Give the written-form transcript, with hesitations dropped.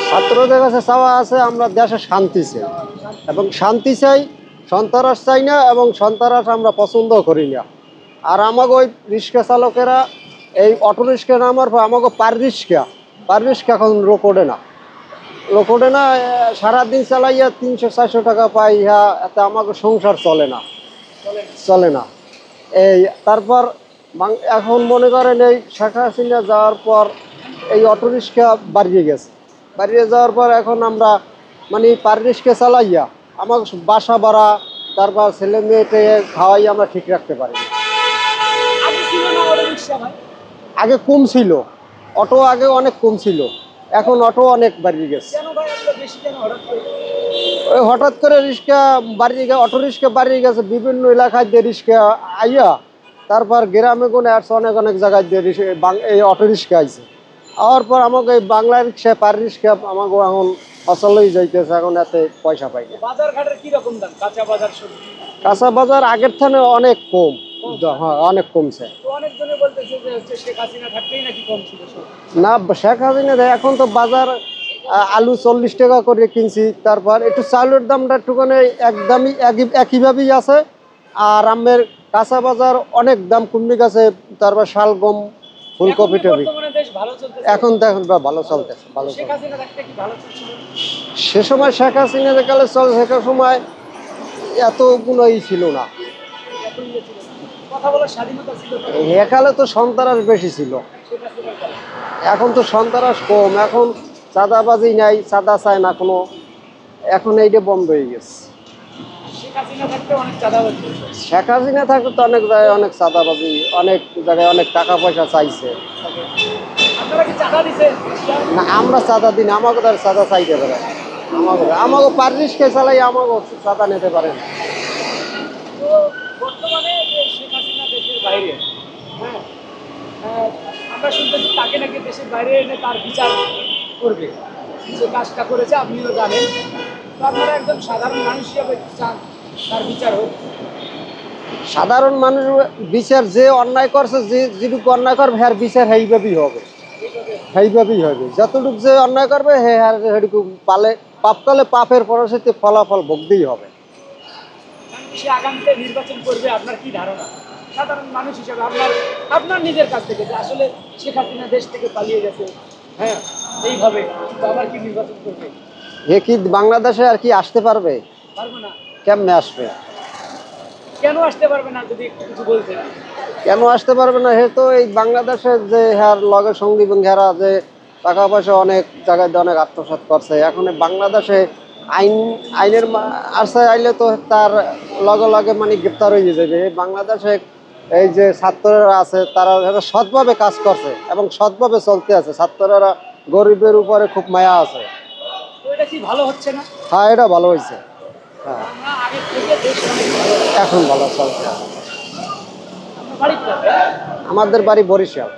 ছাত্রদের কাছে চাওয়া আছে আমরা দেশে শান্তি চাই এবং শান্তি চাই, সন্ত্রাস চাই না এবং সন্ত্রাস আমরা পছন্দ করি না। আর আমাকে ওই রিক্সা চালকেরা এই অটো রিক্সা নামার পর আমাকে পার রিক্সা এখন লোকোডে না সারাদিন চালাইয়া 300-400 টাকা পাই, হ্যাঁ এতে আমাকে সংসার চলে না। এই তারপর এখন মনে করেন এই শেখ হাসিনা যাওয়ার পর এই অটো রিক্সা বাড়িয়ে যাওয়ার পর এখন আমরা মানে পার রিক্সা চালাইয়া আমার বাসা ভাড়া তারপর ছেলে মেয়েকে খাওয়াই আমরা ঠিক রাখতে পারি না। আগে কম ছিল অটো, আগে অনেক কম ছিল, এখন অটো অনেক বাড়িয়ে গেছে। ওই হঠাৎ করে রিক্সা অটো রিক্সা বাড়িয়ে গেছে, বিভিন্ন এলাকায় দিয়ে রিক্সা আইয়া তারপর গ্রামে কোন অনেক জায়গায় দিয়ে এই অটো রিক্সা আইছে। আওয়ার পর আমাকে এই বাংলা রিক্সা পার রিক্সা আমাকে এখন অচলই যাইতেছে, এখন এতে পয়সা পাই না। কাঁচা বাজার আগের থেকে অনেক কম, হ্যাঁ অনেক কমছে। না শেখ হাসিনা এখন তো বাজার আলু 40 টাকা করে কিনছি, তারপর একটু চাউলের দামটা একটুখানি একদমই একইভাবেই আছে। আর আমের কাঁচা বাজার অনেক দাম কমে গেছে, তারপর শালগম ফুলকপি টপি এখন দেখুন ভালো চলতেছে। সে সময় শেখ হাসিনা কালে চলে, সে সময় এত গুণই ছিল না, একালে তো সন্ত্রাস বেশি ছিল, এখন তো সন্ত্রাস কম, এখন চাঁদাবাজি নাই, চাঁদা চায় না কোনো, এখন এইটা বন্ধ হয়ে গেছে। শেখ হাসিনা থাকতে তো অনেক জায়গায় অনেক চাঁদাবাজি, অনেক জায়গায় অনেক টাকা পয়সা চাইছে। না আমরা চাঁদা দিই না, আমাকে তার চাঁদা চাইতে পারে, আমাকে পার রিক্সা চালাই, আমাকে চাঁদা নিতে পারে না। আমরা শুনতেছি তাকে নাকি দেশের বাইরে এনে তার বিচার করবে, যে কাজটা করেছে আপনিও জানেন। তো আপনারা একজন সাধারণ মানুষ হিসাবে চান তার বিচার হোক? সাধারণ মানুষ বিচার যে অন্যায় করছে, যেটুকু অন্যায় করবে হ্যার বিচার সেইভাবেই হবে, যতটুকু যে অন্যায় করবে সেটুকু পাপ করলে পাপের পরিস্থিতি ফলাফল ভোগতেই হবে। সে আগামীতে নির্বাচন করবে, আপনার কি ধারণা সাধারণ মানুষ হিসাবে আপনার নিজের কাছ থেকে, যে আসলে শেখ হাসিনা দেশ থেকে পালিয়ে গেছে, হ্যাঁ এইভাবে আবার কি নির্বাচন করবে? এ কি বাংলাদেশে আর কি আসতে পারবে? পারবে না। কেমনে আসবে? কেন আসতে পারবে না যদি কিছু বলতেন? কেন আসতে পারবে না? হে তো এই বাংলাদেশের যে হ্যার লগের সঙ্গী এবং হেরা যে টাকা পয়সা অনেক জায়গায় অনেক আত্মসাৎ করছে, এখন বাংলাদেশে আইনের আসে আইলে তো তার লগে মানে গ্রেপ্তার হয়ে যাবে। বাংলাদেশে এই যে ছাত্ররা আছে তারা সৎভাবে কাজ করছে এবং সৎভাবে চলতে আছে, ছাত্ররা গরিবের উপরে খুব মায়া আছে। এটা কি ভালো হচ্ছে না? হ্যাঁ এটা ভালো হয়েছে, হ্যাঁ এখন ভালো চলছে। আমাদের বাড়ি বরিশাল।